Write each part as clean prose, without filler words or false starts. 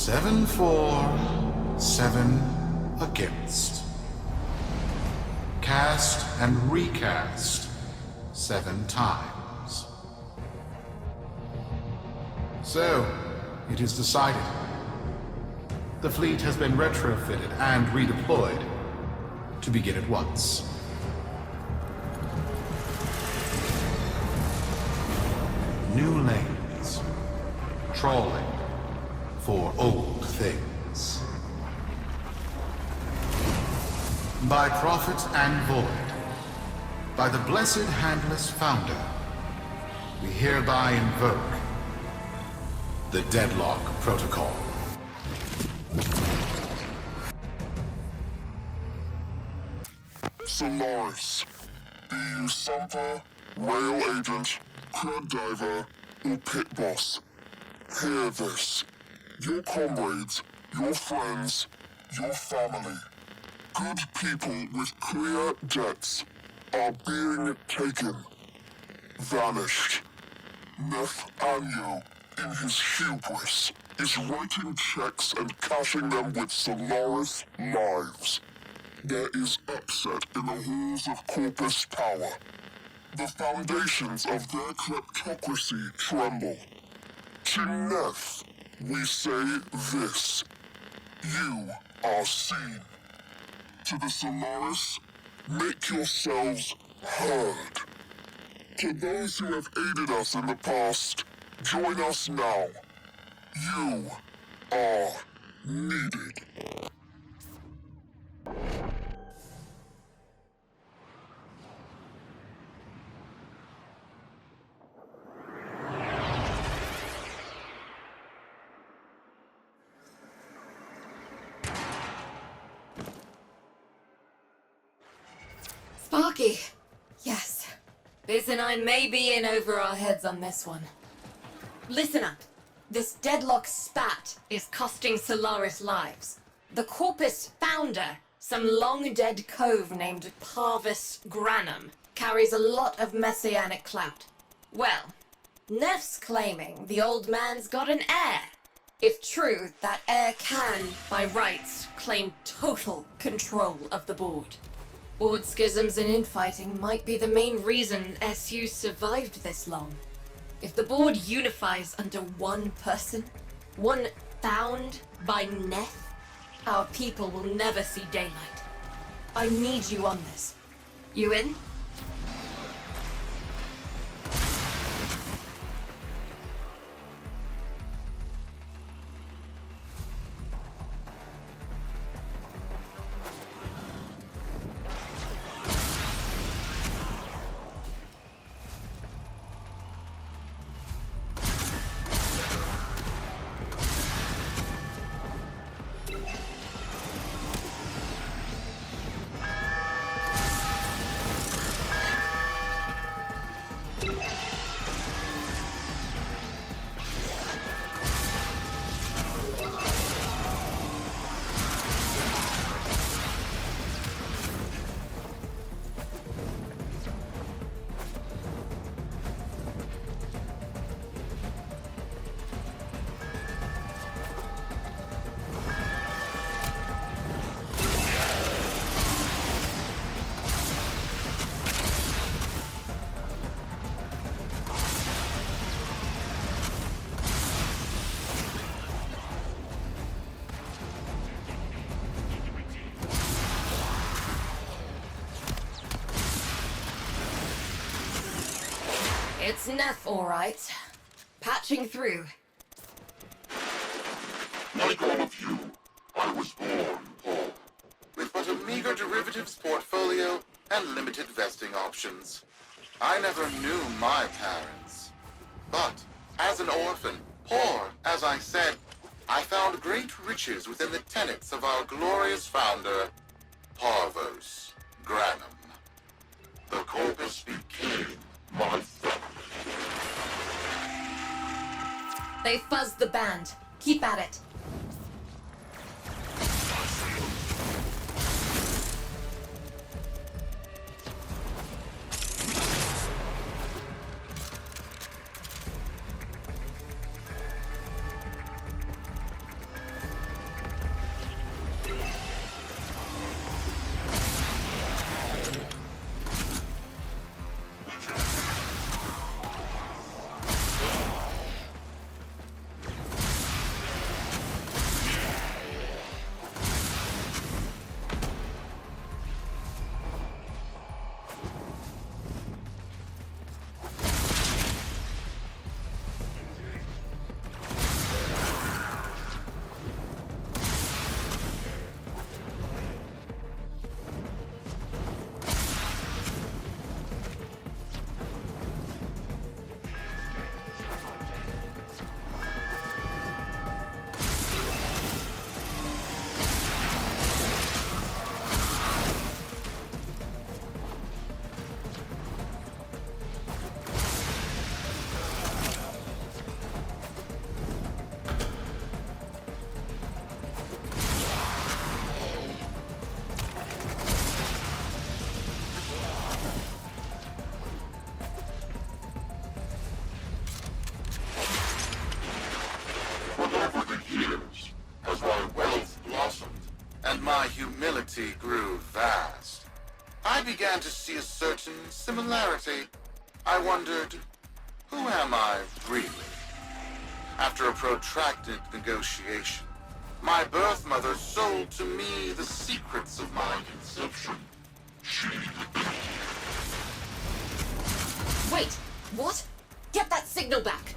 7 for, 7 against. Cast and recast 7 times. So, it is decided. The fleet has been retrofitted and redeployed to begin at once. New lanes. Trawling for old things. By prophet and void, by the blessed handless founder, we hereby invoke the Deadlock Protocol. Solaris, be you Sumper, rail agent, crud diver, or pit boss. Hear this. Your comrades, your friends, your family, good people with clear debts are being taken. Vanished. Nathaniel, in his hubris, is writing checks and cashing them with Solaris lives. There is upset in the halls of Corpus power. The foundations of their kleptocracy tremble. To Neth, we say this. You are seen. To the Solaris, make yourselves heard. To those who have aided us in the past, join us now. You are needed. Sparky. Yes. Biz and I may be in over our heads on this one. Listen up. This Deadlock spat is costing Solaris lives. The Corpus founder, some long-dead cove named Parvis Granum, carries a lot of messianic clout. Well, Neff's claiming the old man's got an heir. If true, that heir can, by rights, claim total control of the board. Board schisms and infighting might be the main reason SU survived this long. If the board unifies under one person, one found by Neth, our people will never see daylight. I need you on this. You in? It's Neff, all right. Patching through. Like all of you, I was born poor. With but a meager derivatives portfolio and limited vesting options. I never knew my parents. But, as an orphan, poor, as I said, I found great riches within the tenets of our glorious founder, Parvos Granum. The Corpus became my family. They fuzzed the band. Keep at it. and my humility grew vast. I began to see a certain similarity. I wondered, who am I really? After a protracted negotiation, my birth mother sold to me the secrets of my conception. Wait, what? Get that signal back!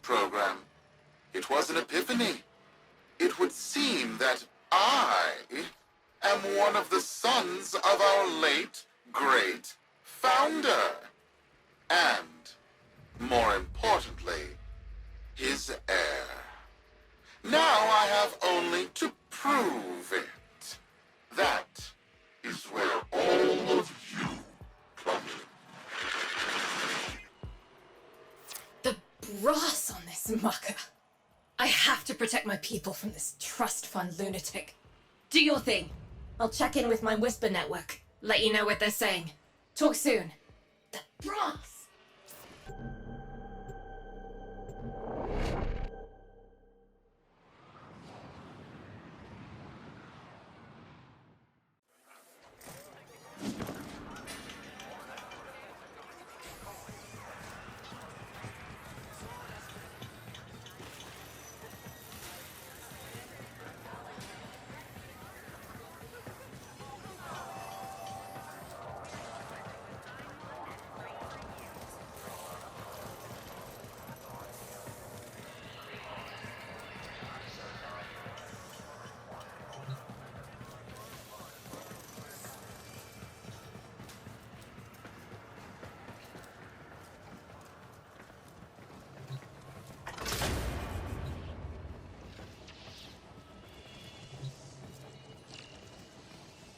Program. It was an epiphany. It would seem that I am one of the sons of our late, great founder. And, more importantly, his heir. Now I have only to prove it. That is where all of you come in. The brass on this mucker. I have to protect my people from this trust fund lunatic. Do your thing. I'll check in with my Whisper network. Let you know what they're saying. Talk soon. The brass!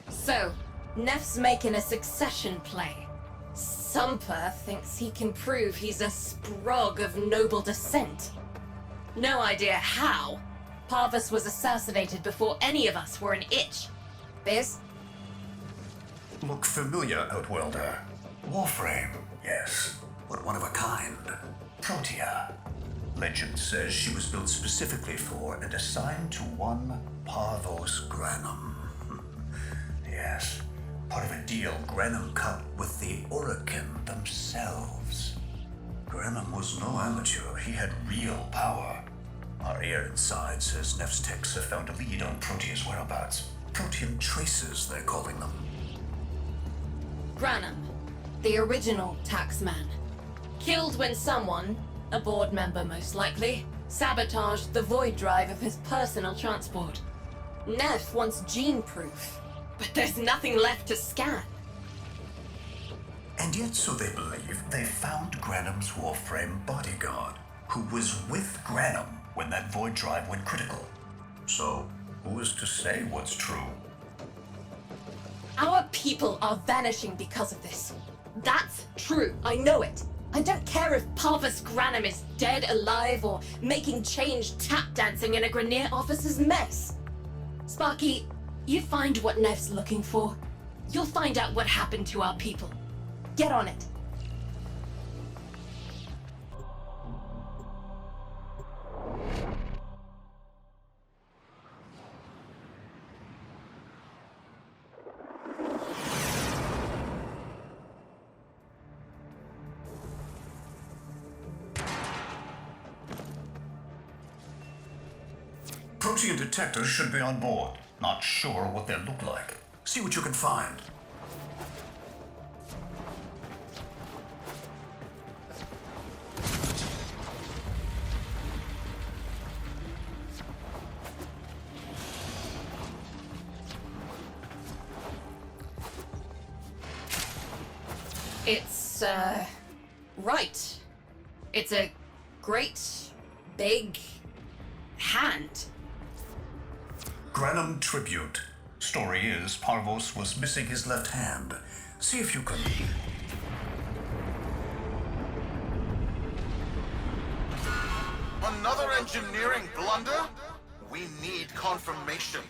So, Neff's making a succession play. Sumper thinks he can prove he's a sprog of noble descent. No idea how. Parvus was assassinated before any of us were an itch. Biz? Look familiar, Outworlder. Warframe, yes, but one of a kind. Protea. Legend says she was built specifically for and assigned to one Parvos Granum. Yes, part of a deal Granum cut with the Orokin themselves. Granum was no amateur, he had real power. Our ear inside says Neff's techs have found a lead on Protea's whereabouts. Protean traces, they're calling them. Granum, the original taxman. Killed when someone, a board member most likely, sabotaged the void drive of his personal transport. Neff wants gene proof, but there's nothing left to scan. And yet, so they believe, they found Granum's Warframe bodyguard, who was with Granum when that void drive went critical. So, who is to say what's true? Our people are vanishing because of this. That's true, I know it. I don't care if Parvus Granum is dead, alive, or making change tap dancing in a Grenier officer's mess. Sparky, you find what Nev's looking for. You'll find out what happened to our people. Get on it. Protean detectors should be on board. Not sure what they look like. See what you can find. It's, right. It's a great, big hand. Granum tribute. Story is, Parvos was missing his left hand. See if you can... Another engineering blunder? We need confirmation.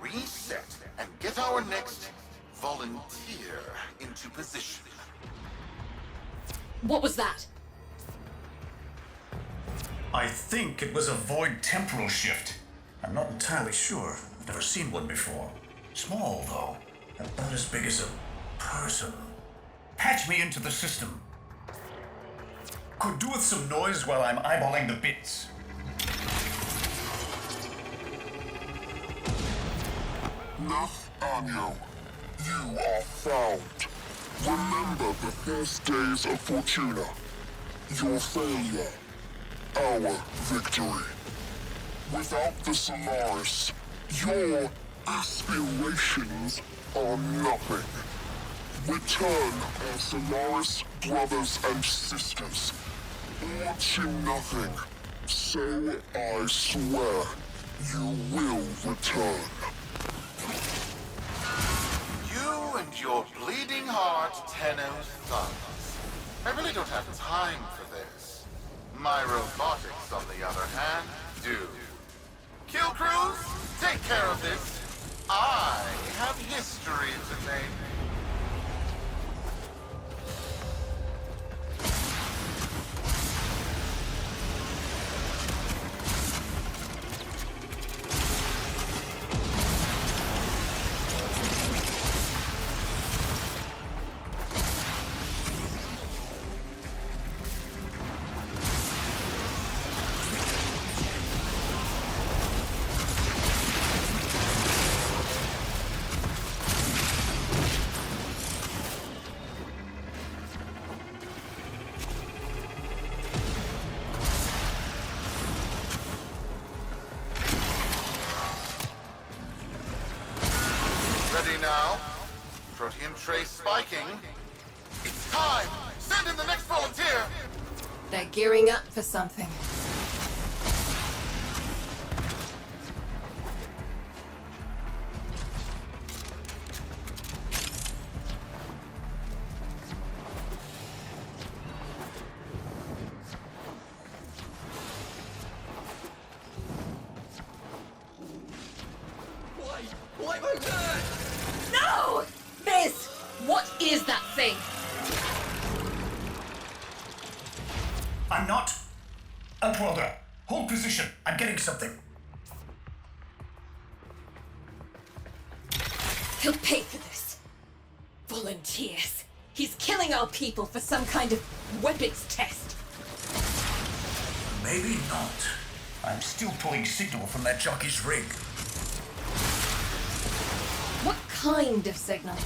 Reset and get our next volunteer into position. What was that? I think it was a void temporal shift. I'm not entirely sure. I've never seen one before. Small, though. About as big as a person. Patch me into the system. Could do with some noise while I'm eyeballing the bits. Nathaniel, you are found. Remember the first days of Fortuna. Your failure, our victory. Without the Solaris, your aspirations are nothing. Return our Solaris brothers and sisters, or to nothing. So I swear, you will return. You and your bleeding heart, Tenno's thugs. I really don't have time for this. My robotics, on the other hand, do. Kill crews, take care of this. I have history to make. Ready now? Protean trace spiking. It's time! Send in the next volunteer! They're gearing up for something. Why am I dead? No! Biz! What is that thing? I'm not. Outworlder, hold position. I'm getting something. He'll pay for this. Volunteers. He's killing our people for some kind of weapons test. Maybe not. I'm still pulling signal from that jockey's rig. What kind of signal?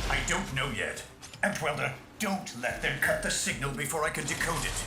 I don't know yet. Outworlder, don't let them cut the signal before I can decode it.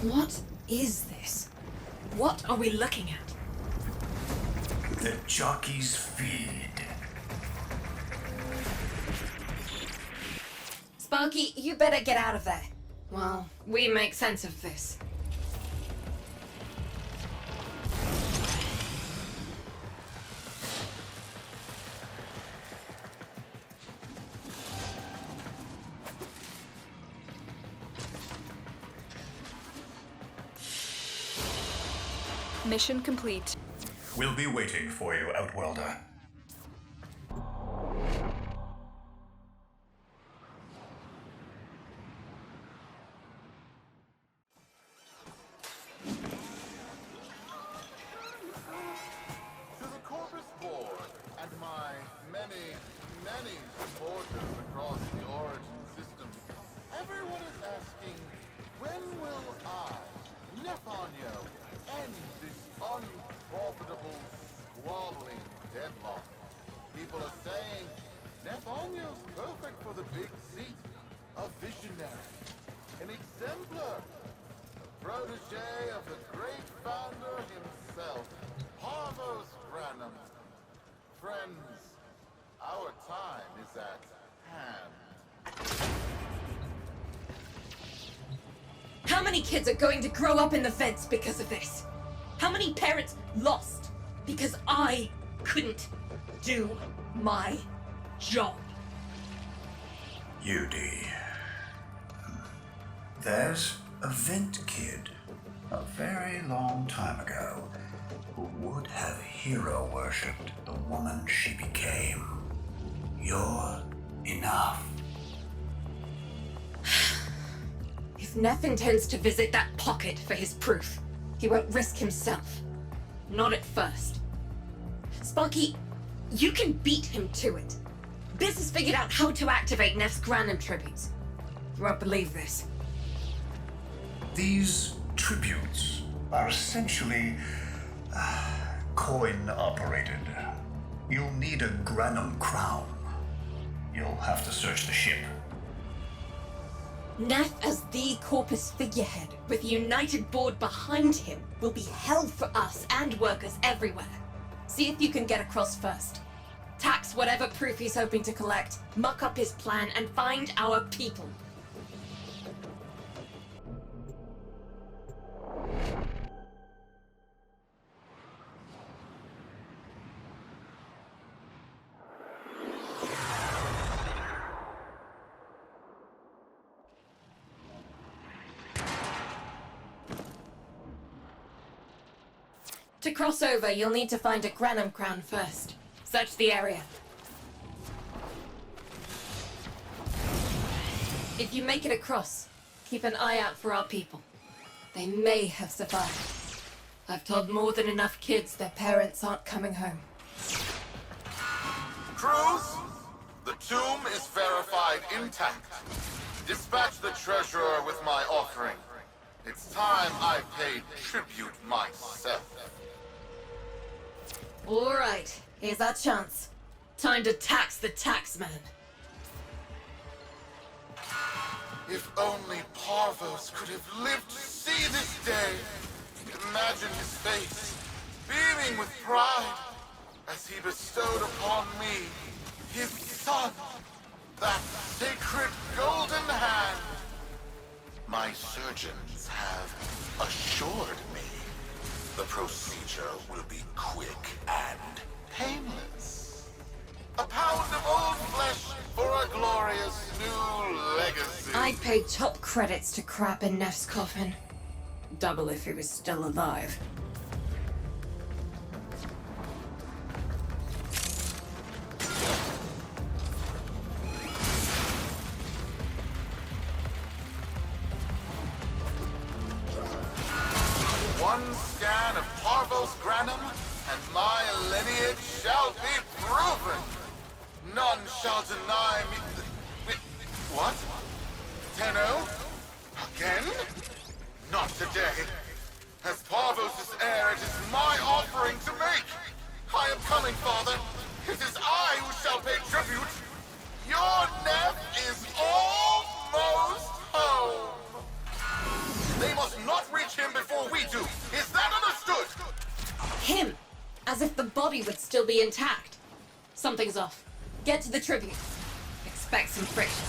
What is this? What are we looking at? The jockey's feed. Sparky, you better get out of there. Well, we make sense of this. Mission complete. We'll be waiting for you, Outworlder. To the Corpus Board and my many, many supporters across the Origin system, everyone is asking, when will I, Nefanyo, end this unprofitable, squabbling deadlock? People are saying, Nefanyo's perfect for the big seat, a visionary, an exemplar, a protege of the great founder himself, Parvos Granum. Friends, our time is at hand. How many kids are going to grow up in the fence because of this? How many parents lost because I couldn't do my job? UD. There's a Vent kid, a very long time ago, who would have hero worshipped the woman she became. You're enough. If Neff intends to visit that pocket for his proof, he won't risk himself. Not at first. Sparky, you can beat him to it. Biz has figured out how to activate Neff's Granum tributes. You won't believe this. These tributes are essentially coin-operated. You'll need a Granum crown. You'll have to search the ship. Neff as the Corpus figurehead, with a united board behind him, will be hell for us and workers everywhere. See if you can get across first. Tax whatever proof he's hoping to collect, muck up his plan, and find our people. To cross over, you'll need to find a Granum crown first. Search the area. If you make it across, keep an eye out for our people. They may have survived. I've told more than enough kids their parents aren't coming home. Crews, the tomb is verified intact. Dispatch the treasurer with my offering. It's time I paid tribute myself. All right, here's our chance. Time to tax the taxman. If only Parvos could have lived to see this day. Imagine his face, beaming with pride, as he bestowed upon me, his son, that sacred golden hand. My surgeons have assured me the procedure will be quick and painless. A pound of old flesh for a glorious new legacy. I'd pay top credits to crap in Neff's coffin. Double if he was still alive. One scan of Parvos Granum, and my lineage shall be proven. None shall deny me. Wait, what? Tenno? Again? Not today. As Parvos' heir, it is my offering to make. I am coming, Father. It is I who shall pay tribute. Your Neff is almost home. They must not as if the body would still be intact. Something's off. Get to the tribune. Expect some friction.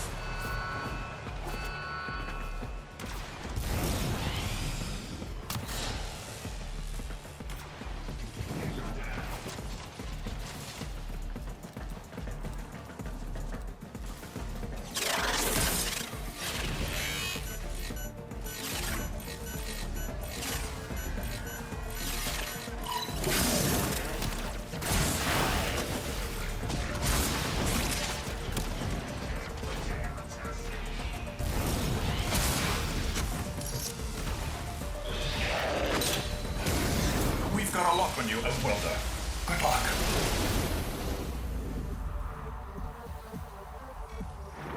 Got a lock on you, Outwelder. Good luck.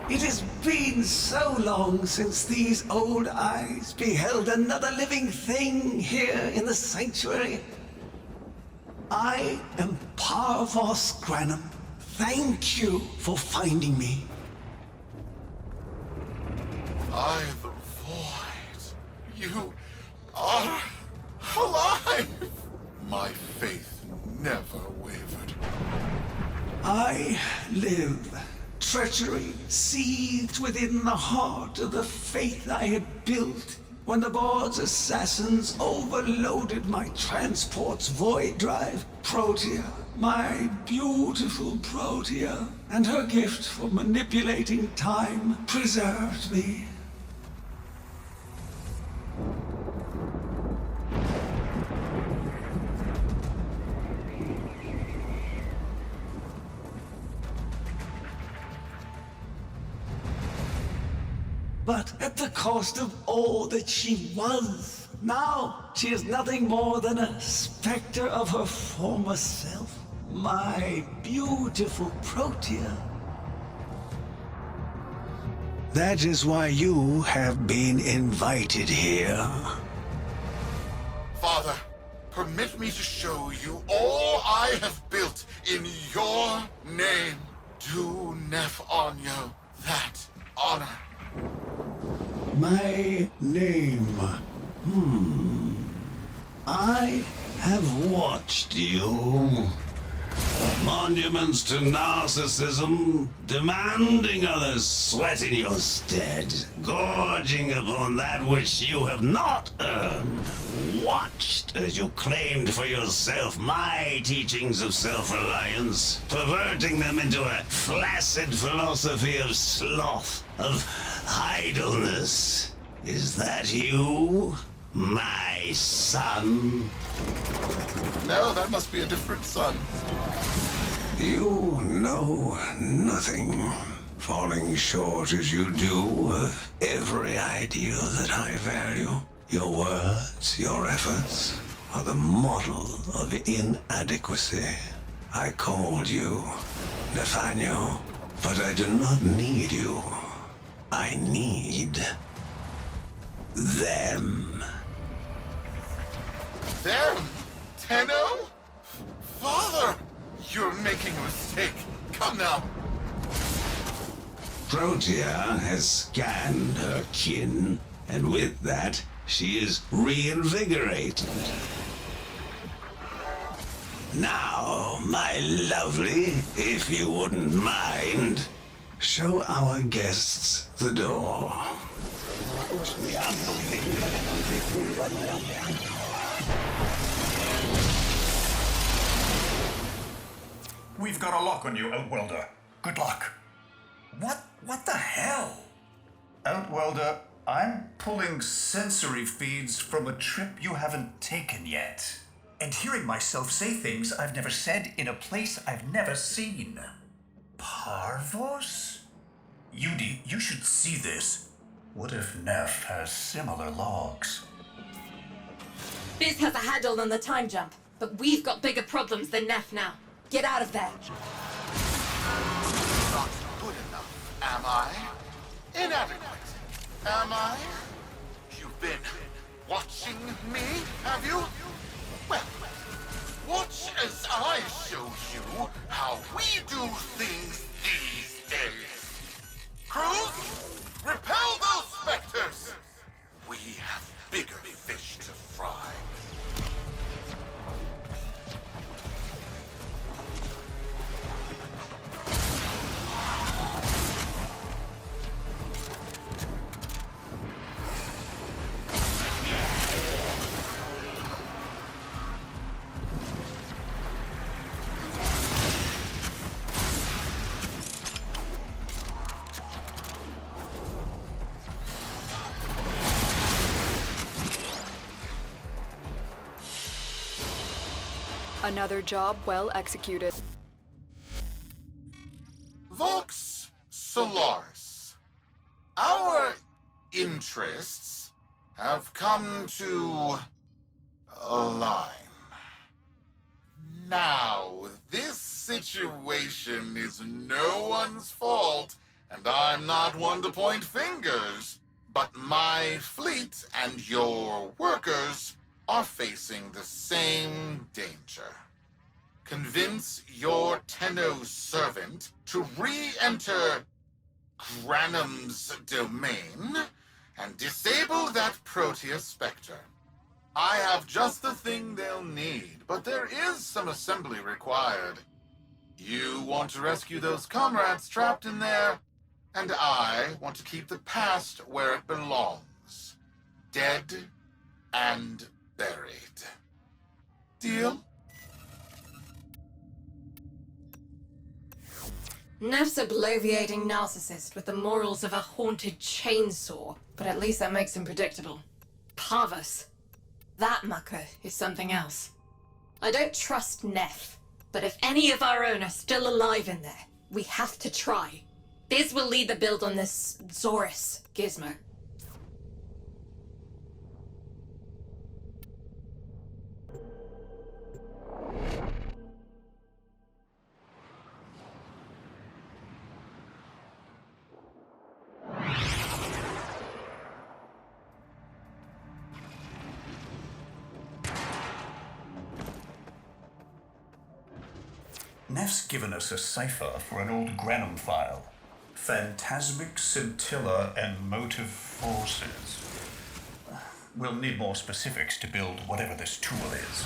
It has been so long since these old eyes beheld another living thing here in the sanctuary. I am Parvos Granum. Thank you for finding me. I, the Void. You are alive! My faith never wavered. I live. Treachery seethed within the heart of the faith I had built when the board's assassins overloaded my transport's void drive. Protea, my beautiful Protea, and her gift for manipulating time preserved me. But at the cost of all that she was. Now she is nothing more than a specter of her former self. My beautiful Protea. That is why you have been invited here. Father, permit me to show you all I have built in your name. Do Nef Onyo that honor. My name. I have watched you. Monuments to narcissism, demanding others sweat in your stead, gorging upon that which you have not earned. Watched as you claimed for yourself my teachings of self-reliance, perverting them into a flaccid philosophy of sloth, of idleness. Is that you, my son? No, that must be a different son. You know nothing, falling short as you do of every ideal that I value. Your words, your efforts, are the model of inadequacy. I called you, Nathaniel, but I do not need you. I need them. Them? Tenno? Father! You're making a mistake. Come now. Protea has scanned her kin, and with that, she is reinvigorated. Now, my lovely, if you wouldn't mind, show our guests the door. We've got a lock on you, Outwelder. Good luck. What the hell? Outwelder, I'm pulling sensory feeds from a trip you haven't taken yet. And hearing myself say things I've never said in a place I've never seen. Parvos? Yudi, you should see this. What if Neff has similar logs? Biz has a handle on the time jump, but we've got bigger problems than Neff now. Get out of there. Not good enough, am I? Inadequate, am I? You've been watching me, have you? Well, watch as I show you how we do things these days. Crews, repel those specters! We have bigger fish to fry. Another job well executed. Vox Solaris. Our interests have come to align. Now, this situation is no one's fault, and I'm not one to point fingers, but my fleet and your workers are facing the same danger. Convince your Tenno servant to re-enter Granum's domain and disable that Proteus Spectre. I have just the thing they'll need, but there is some assembly required. You want to rescue those comrades trapped in there, and I want to keep the past where it belongs. Dead and buried. Deal? Neff's a bloviating narcissist with the morals of a haunted chainsaw, but at least that makes him predictable. Parvus. That mucker is something else. I don't trust Neff, but if any of our own are still alive in there, we have to try. Biz will lead the build on this Zorus gizmo. Neff's given us a cipher for an old Granum file. Phantasmic scintilla and motive forces. We'll need more specifics to build whatever this tool is.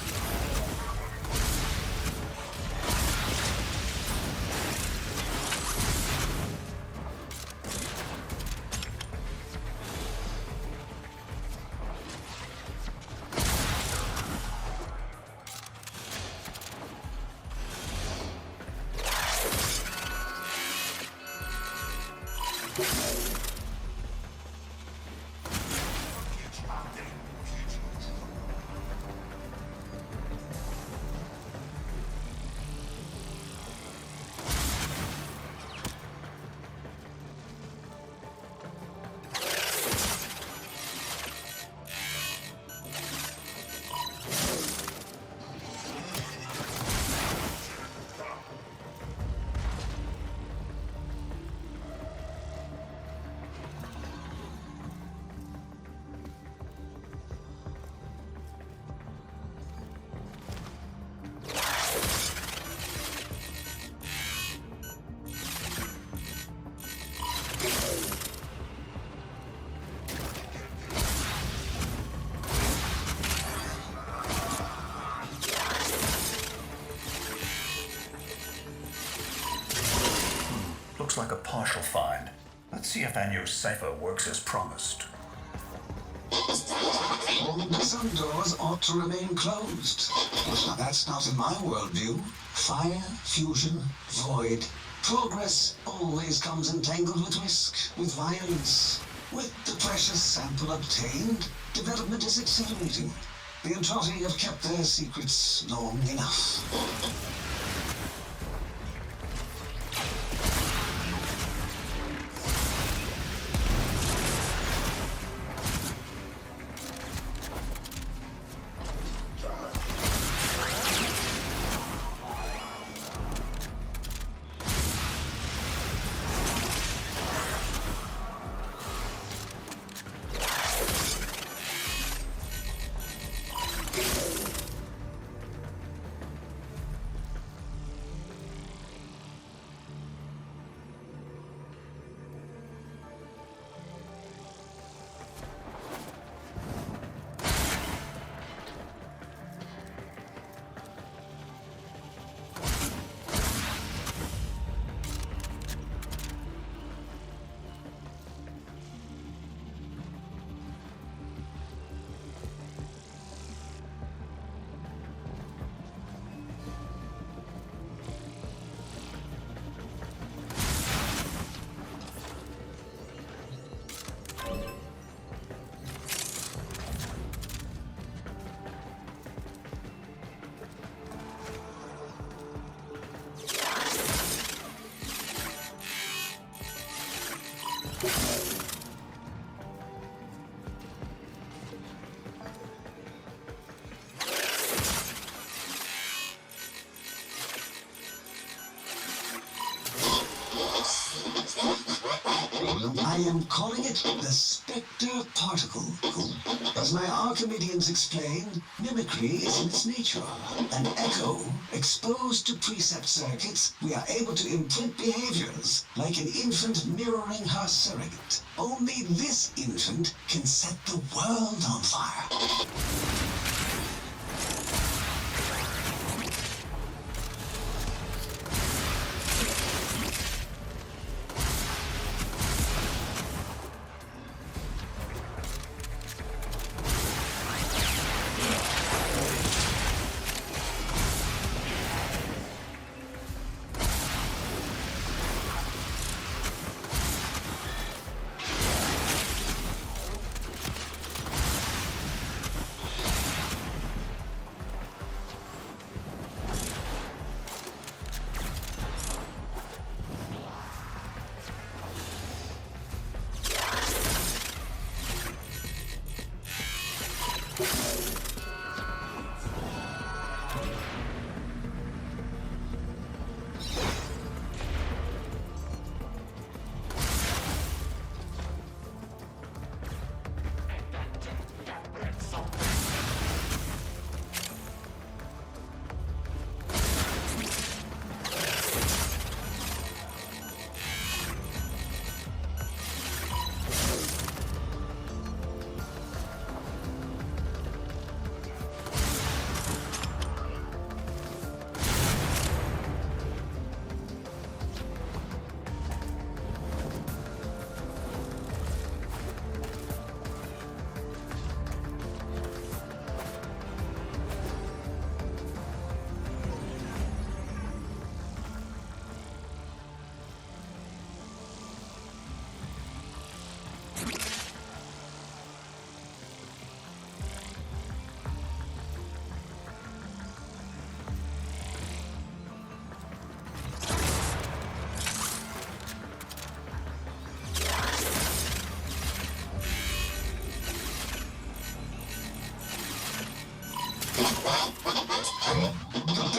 Looks like a partial find. Let's see if Anyo's cipher works as promised. Some doors ought to remain closed. But that's not in my worldview. Fire, fusion, void. Progress always comes entangled with risk, with violence. With the precious sample obtained, development is accelerating. The Entrati have kept their secrets long enough. I am calling it the Spectre Particle. As my Archimedeans explained, mimicry is in its nature. An echo exposed to precept circuits, we are able to imprint behaviors like an infant mirroring her surrogate. Only this infant can set the world on fire.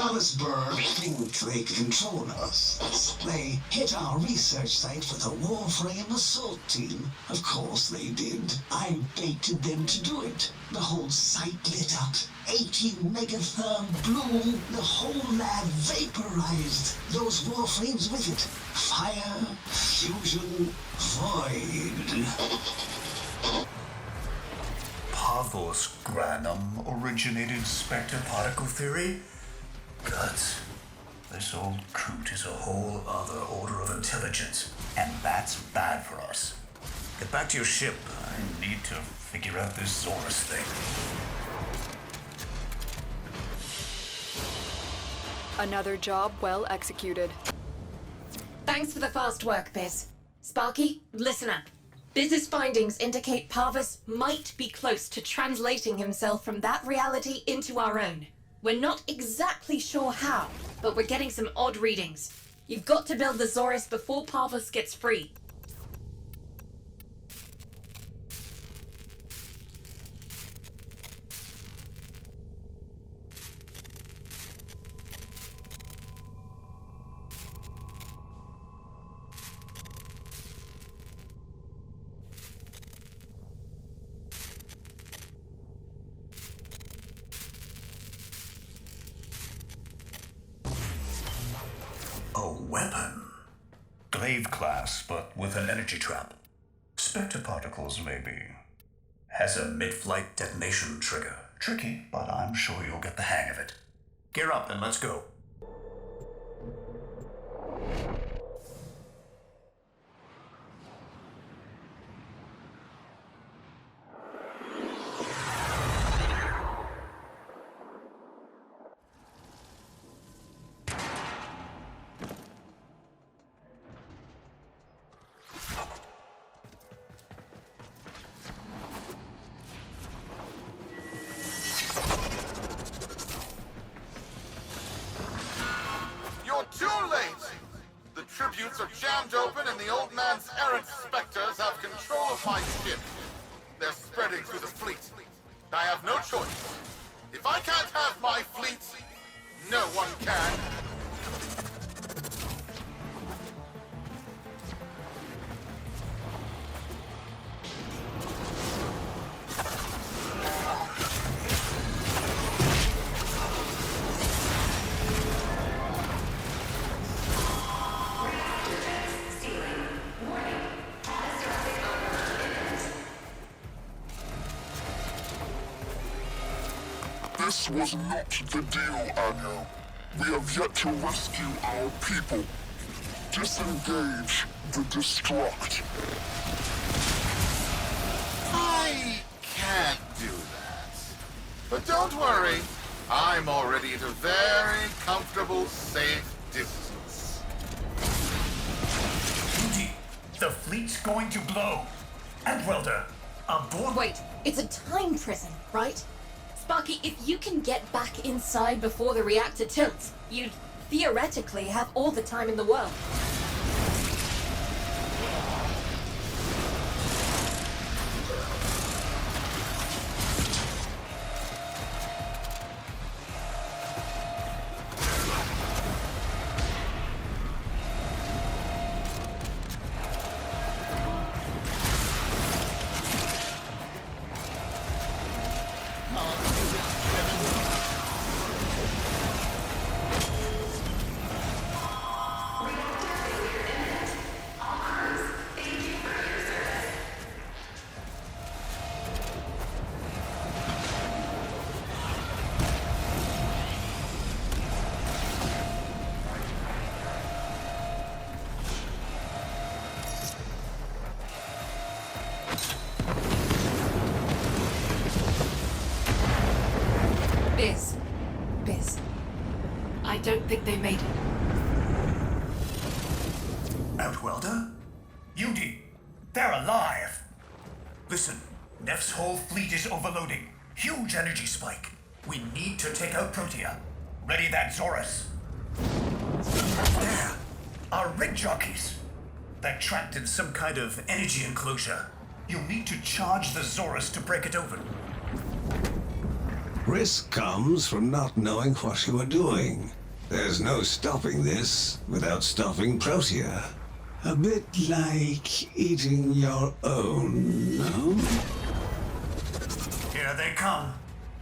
Dallasburg think they control us. They hit our research site with a Warframe assault team. Of course they did. I baited them to do it. The whole site lit up. 80 megatherm bloom. The whole lab vaporized. Those Warframes with it. Fire, fusion, void. Pavos Granum originated Spectre particle theory? Guts. This old coot is a whole other order of intelligence, and that's bad for us. Get back to your ship. I need to figure out this Zorus thing. Another job well executed. Thanks for the fast work, Biz. Sparky, listen up. Biz's findings indicate Parvus might be close to translating himself from that reality into our own. We're not exactly sure how, but we're getting some odd readings. You've got to build the Zorus before Parvus gets free. A weapon? Glaive class, but with an energy trap. Spectre particles, maybe. Has a mid-flight detonation trigger. Tricky, but I'm sure you'll get the hang of it. Gear up and let's go. You're too late! The tributes are jammed open and the old man's errant specter off my ship. They're spreading through the fleet. I have no choice. If I can't have my fleet, no one can. This was not the deal, Anyo. We have yet to rescue our people. Disengage the Destruct. I can't do that. But don't worry. I'm already at a very comfortable, safe distance. Duty, the fleet's going to blow. And Welder, aboard. Wait, it's a time prison, right? Sparky, if you can get back inside before the reactor tilts, you'd theoretically have all the time in the world. Biz. I don't think they made it. Outwelder? Yudi, they're alive! Listen, Neff's whole fleet is overloading. Huge energy spike. We need to take out Protea. Ready that Zorus. There, our rig jockeys. They're trapped in some kind of energy enclosure. You'll need to charge the Zorus to break it open. Risk comes from not knowing what you are doing. There's no stopping this without stopping Protea. A bit like eating your own, no? Here they come.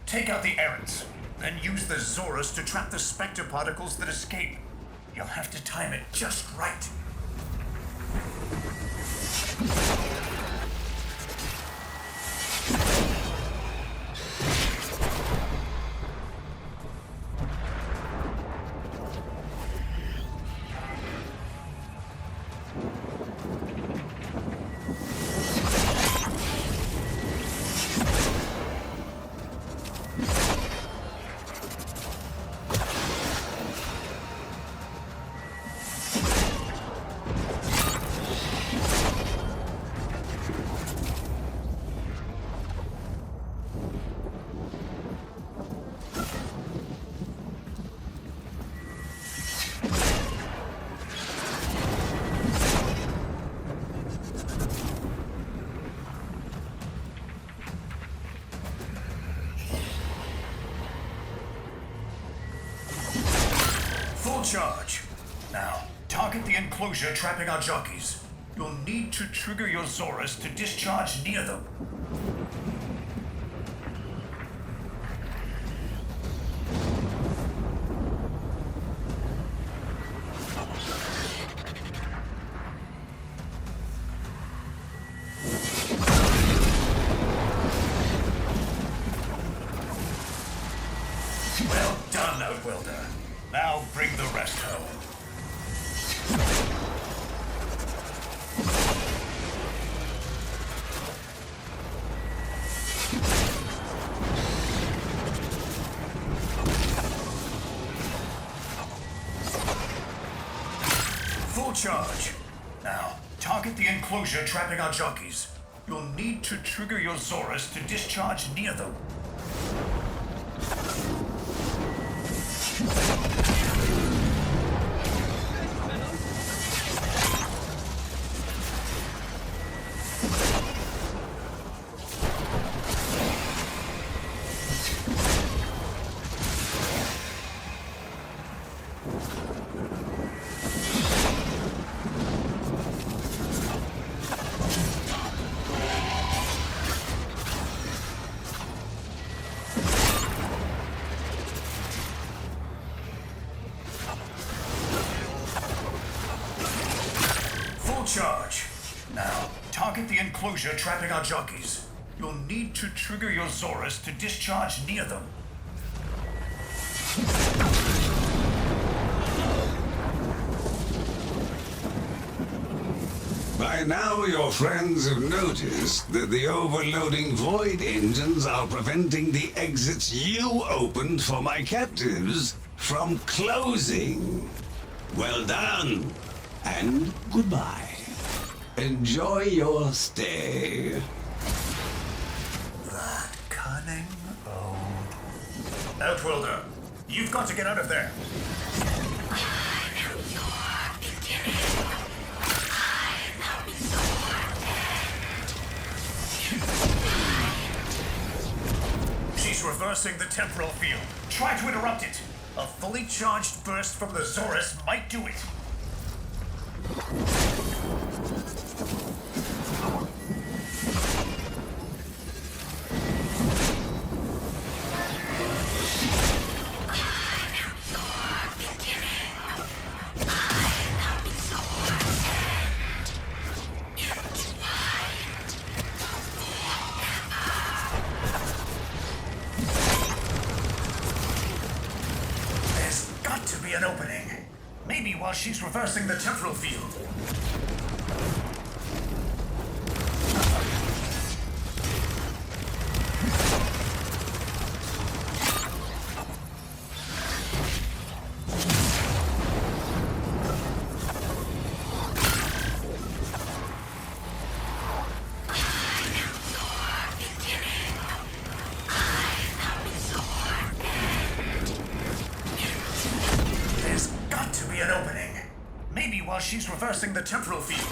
Take out the errants, then use the Zorus to trap the Spectre particles that escape. You'll have to time it just right. Full charge. Now, target the enclosure trapping our jockeys. You'll need to trigger your Zorus to discharge near them. Well done, Outwelder. Now bring the rest home. Full charge. Now, target the enclosure trapping our jockeys. You'll need to trigger your Zorus to discharge near them. Target the enclosure trapping our jockeys. You'll need to trigger your Zorus to discharge near them. By now, your friends have noticed that the overloading void engines are preventing the exits you opened for my captives from closing. Well done, and goodbye. Enjoy your stay. That cunning old... Outworlder, you've got to get out of there. She's reversing the temporal field. Try to interrupt it. A fully charged burst from the Zorus might do it. An opening. Maybe while she's reversing the temporal field. An opening. Maybe while she's reversing the temporal field.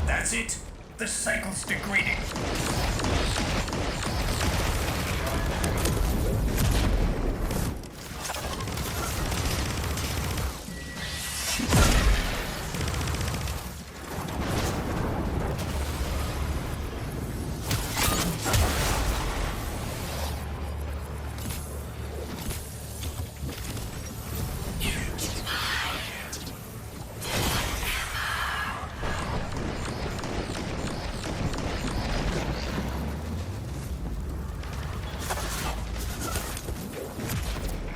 That's it. The cycle's degrading.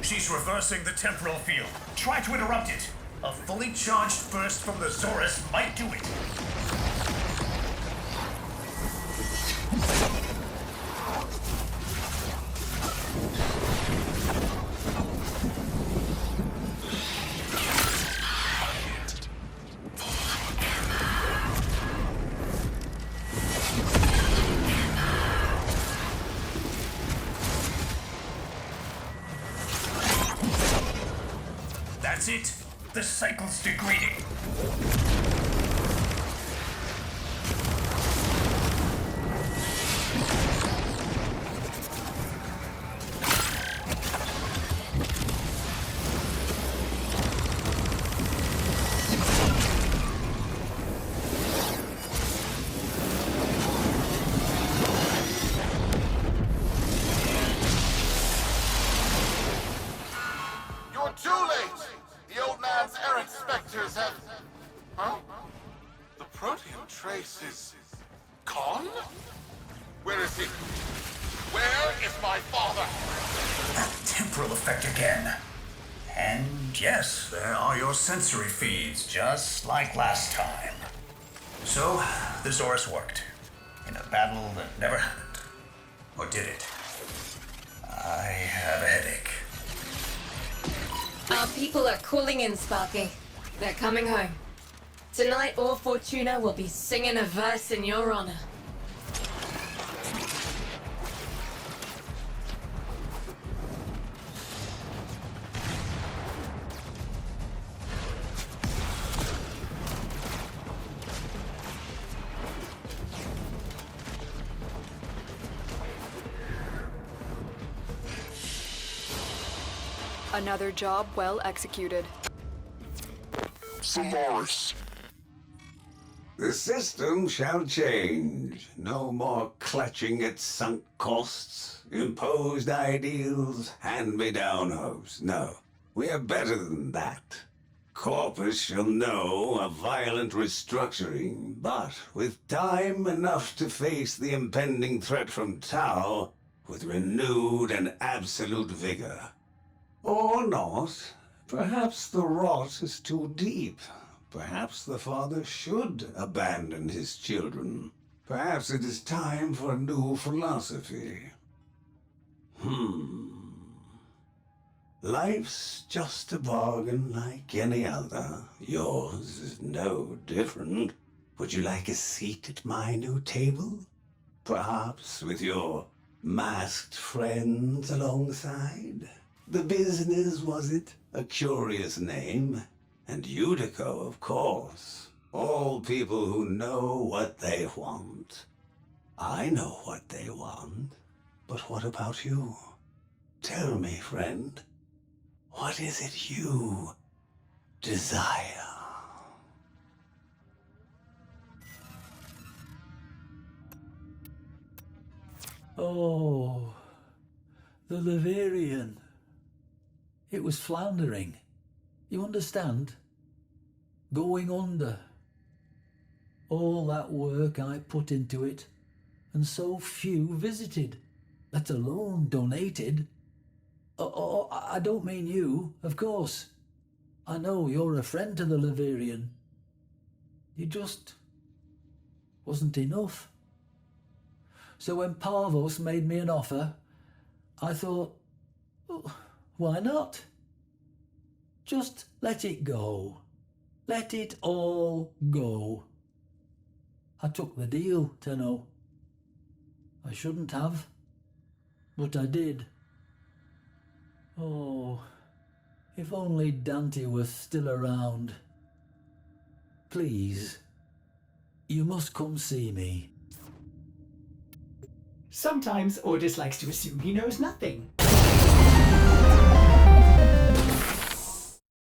She's reversing the temporal field. Try to interrupt it. A fully charged burst from the Zorus might do it. That's it. The cycle's degrading. You're too late! The old man's errant specters have... Huh? The proteum trace is... gone? Where is he? Where is my father? That temporal effect again. And yes, there are your sensory feeds, just like last time. So, the Zorus worked. In a battle that never happened. Or did it? I have a headache. Our people are calling in, Sparky. They're coming home. Tonight, all Fortuna will be singing a verse in your honor. Another job well executed. Solaris. The system shall change. No more clutching at sunk costs, imposed ideals, hand-me-down hopes. No, we are better than that. Corpus shall know a violent restructuring, but with time enough to face the impending threat from Tau with renewed and absolute vigor. Or not. Perhaps the rot is too deep. Perhaps the father should abandon his children. Perhaps it is time for a new philosophy. Life's just a bargain like any other. Yours is no different. Would you like a seat at my new table? Perhaps with your masked friends alongside? The business, was it? A curious name. And Utico, of course. All people who know what they want. I know what they want. But what about you? Tell me, friend. What is it you desire? Oh, the Leverian. It was floundering. You understand? Going under. All that work I put into it, and so few visited, let alone donated. Oh, I don't mean you, of course. I know you're a friend to the Leverian. You just wasn't enough. So when Parvos made me an offer, I thought, oh, why not? Just let it go. Let it all go. I took the deal, Tenno. I shouldn't have, but I did. Oh, if only Dante was still around. Please, you must come see me. Sometimes Ordis likes to assume he knows nothing.